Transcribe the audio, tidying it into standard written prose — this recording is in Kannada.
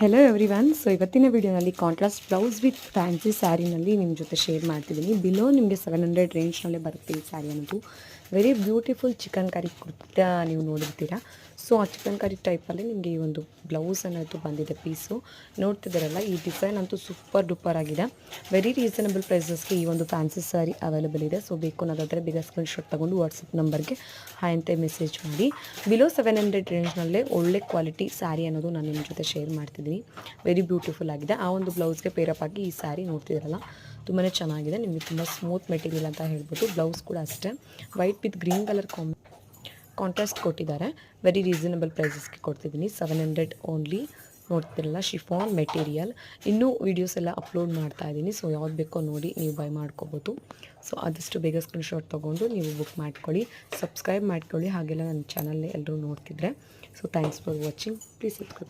Hello everyone. ಸೊ ಇವತ್ತಿನ ವಿಡಿಯೋನಲ್ಲಿ ಕಾಂಟ್ರಾಸ್ಟ್ ಬ್ಲೌಸ್ ವಿತ್ ಫ್ಯಾನ್ಸಿ ಸ್ಯಾರಿನಲ್ಲಿ ನಿಮ್ಮ ಜೊತೆ ಶೇರ್ ಮಾಡ್ತಿದ್ದೀನಿ. ಬಿಲೋ ನಿಮಗೆ 700 ರೇಂಜ್ನಲ್ಲೇ ಬರುತ್ತೆ ಈ ಸ್ಯಾರಿ ಅನ್ನೋದು. Very beautiful chicken curry kurta ನೀವು ನೋಡಿರ್ತೀರಾ. ಸೊ ಆ ಚಿಕನ್ ಕರಿ ಟೈಪಲ್ಲಿ ನಿಮಗೆ ಈ ಒಂದು ಬ್ಲೌಸ್ ಅನ್ನೋದು ಬಂದಿದೆ ಪೀಸು. ನೋಡ್ತಿದ್ದೀರಲ್ಲ, ಈ ಡಿಸೈನ್ ಅಂತೂ ಸೂಪರ್ ಡೂಪರ್ ಆಗಿದೆ. ವೆರಿ ರೀಸನಬಲ್ ಪ್ರೈಸಸ್ಗೆ ಈ ಒಂದು ಫ್ಯಾನ್ಸಿ ಸ್ಯಾರಿ ಅವೈಲೇಬಲ್ ಇದೆ. ಸೊ ಬೇಕು ಅನ್ನೋದಾದರೆ ಬೇಗ ಸ್ಕ್ರೀನ್ಶಾಟ್ ತೊಗೊಂಡು ವಾಟ್ಸಪ್ ನಂಬರ್ಗೆ ಹಾಯ್ ಅಂತ ಮೆಸೇಜ್ ಮಾಡಿ. ಬಿಲೋ 700 ರೇಂಜ್ನಲ್ಲೇ ಒಳ್ಳೆ ಕ್ವಾಲಿಟಿ ಸ್ಯಾರಿ ಅನ್ನೋದು ನಾನು ನಿಮ್ಮ ಜೊತೆ ಶೇರ್ ಮಾಡ್ತಿದ್ದೀನಿ. ವೆರಿ ಬ್ಯೂಟಿಫುಲ್ ಆಗಿದೆ. ಆ ಒಂದು ಬ್ಲೌಸ್ಗೆ ಪೇರಪ್ ಆಗಿ ಈ ಸ್ಯಾರಿ ನೋಡ್ತಿದ್ದೀರಲ್ಲ, ತುಂಬಾ ಚೆನ್ನಾಗಿದೆ. ನಿಮಗೆ ತುಂಬ ಸ್ಮೂತ್ ಮೆಟೀರಿಯಲ್ ಅಂತ ಹೇಳ್ಬೋದು. ಬ್ಲೌಸ್ ಕೂಡ ಅಷ್ಟೇ white with green colour contrast ಕೊಟ್ಟಿದ್ದಾರೆ. ವೆರಿ ರೀಸನಬಲ್ ಪ್ರೈಸಸ್ಗೆ ಕೊಡ್ತಿದ್ದೀನಿ. 700 ಓನ್ಲಿ. ನೋಡ್ತಿರಲ್ಲ, ಶಿಫಾನ್ ಮೆಟೀರಿಯಲ್. ಇನ್ನೂ ವೀಡಿಯೋಸ್ ಎಲ್ಲ ಅಪ್ಲೋಡ್ ಮಾಡ್ತಾ ಇದ್ದೀನಿ. ಸೊ ಯಾವ್ದು ಬೇಕೋ ನೋಡಿ ನೀವು ಬೈ ಮಾಡ್ಕೋಬೋದು. ಸೊ ಆದಷ್ಟು ಬೇಗ ಸ್ಕ್ರೀನ್ಶಾಟ್ ತೊಗೊಂಡು ನೀವು ಬುಕ್ ಮಾಡ್ಕೊಳ್ಳಿ. ಸಬ್ಸ್ಕ್ರೈಬ್ ಮಾಡ್ಕೊಳ್ಳಿ. ಹಾಗೆಲ್ಲ ನನ್ನ ಚಾನಲ್ ಎಲ್ಲರೂ ನೋಡ್ತಿದ್ರೆ. So thanks for watching. Please subscribe.